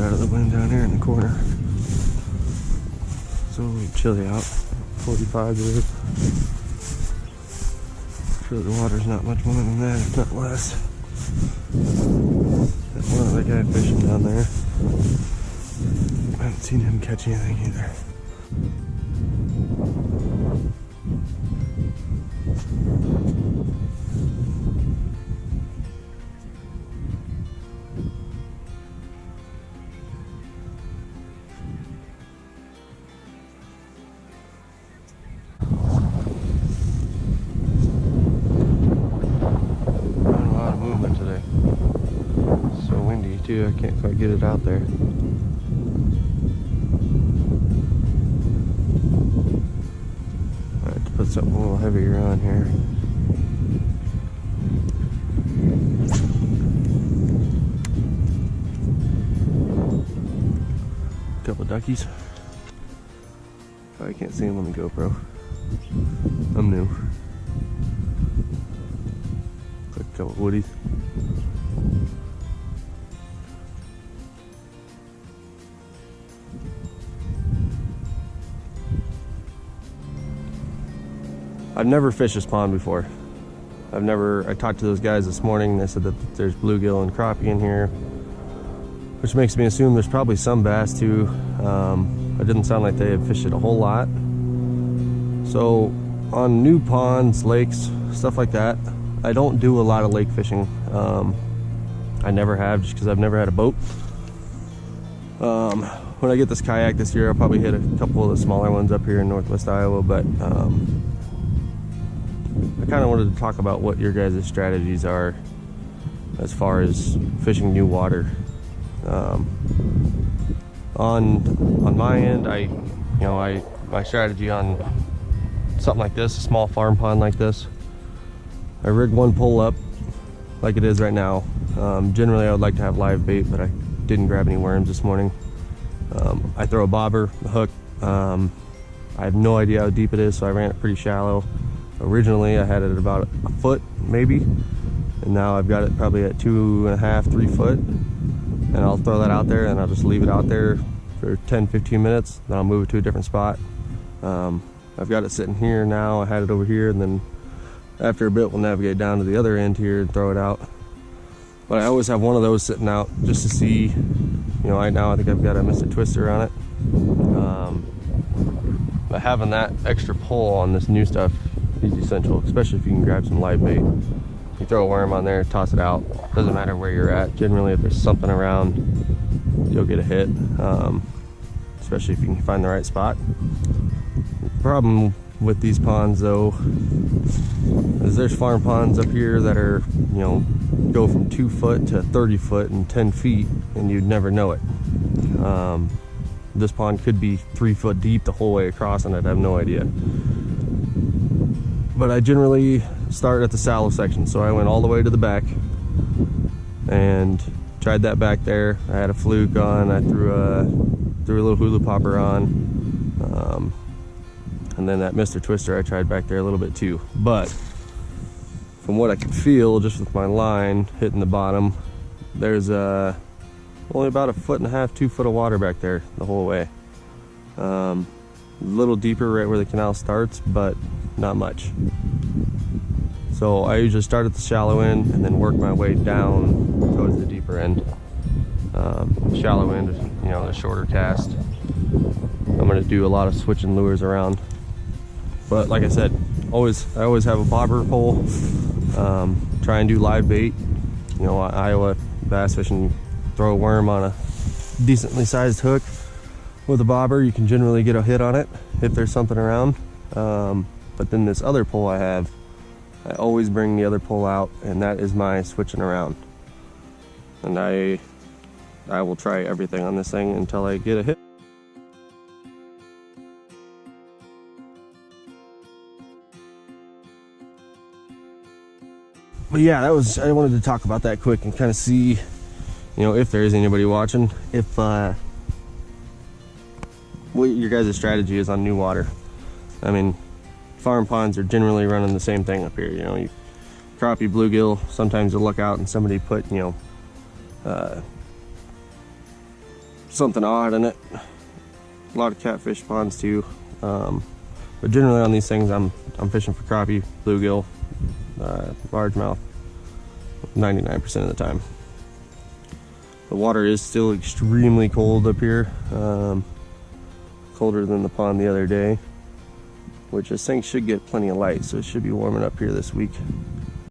out of the wind down here in the corner. So chilly out, 45 today. Sure the water's not much more than that, if not less. That one other guy fishing down there. I haven't seen him catch anything either. Too, I can't quite get it out there. I have to put something a little heavier on here. Couple of duckies. I can't see them on the GoPro. I'm new. Like a couple of woodies. I've never fished this pond before. I talked to those guys this morning. They said that there's bluegill and crappie in here, which makes me assume there's probably some bass too. It didn't sound like they had fished it a whole lot. So on new ponds, lakes, stuff like that, I don't do a lot of lake fishing. I never have, just because I've never had a boat. When I get this kayak this year, I'll probably hit a couple of the smaller ones up here in northwest Iowa, but I kind of wanted to talk about what your guys' strategies are as far as fishing new water. On my end, my strategy on something like this, a small farm pond like this, I rig one pole up like it is right now. Generally, I would like to have live bait, but I didn't grab any worms this morning. I throw a bobber, a hook. I have no idea how deep it is, so I ran it pretty shallow. Originally I had it at about a foot maybe, and now I've got it probably at 2.5, 3 foot, and I'll throw that out there and I'll just leave it out there for 10-15 minutes, then I'll move it to a different spot. I've got it sitting here now. I had it over here, and then after a bit we'll navigate down to the other end here and throw it out. But I always have one of those sitting out just to see, right now I think I've got a Mr. Twister on it. But having that extra pull on this new stuff is essential, especially if you can grab some live bait. You throw a worm on there, toss it out. Doesn't matter where you're at. Generally, if there's something around, you'll get a hit, especially if you can find the right spot. The problem with these ponds, though, is there's farm ponds up here that are, go from 2 foot to 30 foot and 10 feet, and you'd never know it. This pond could be 3 foot deep the whole way across, and I'd have no idea. But I generally start at the shallow section, so I went all the way to the back and tried that back there. I had a fluke on. I threw a little hula popper on, and then that Mr. Twister I tried back there a little bit too. But from what I could feel just with my line hitting the bottom, there's only about 1.5 feet, 2 foot of water back there the whole way. A little deeper right where the canal starts, but not much. So I usually start at the shallow end and then work my way down towards the deeper end. Shallow end is, the shorter cast. I'm gonna do a lot of switching lures around. But like I said, I always have a bobber pole. Try and do live bait. Iowa bass fishing, throw a worm on a decently sized hook with a bobber, you can generally get a hit on it if there's something around. But then this other pole I always bring the other pole out, and that is my switching around. And I will try everything on this thing until I get a hit. But yeah, I wanted to talk about that quick and kind of see, if there is anybody watching, if what your guys' strategy is on new water. I mean, farm ponds are generally running the same thing up here. You crappie, bluegill, sometimes you'll look out and somebody put something odd in it. A lot of catfish ponds too. But generally on these things, I'm fishing for crappie, bluegill, largemouth, 99% of the time. The water is still extremely cold up here, colder than the pond the other day, which this thing should get plenty of light, so it should be warming up here this week.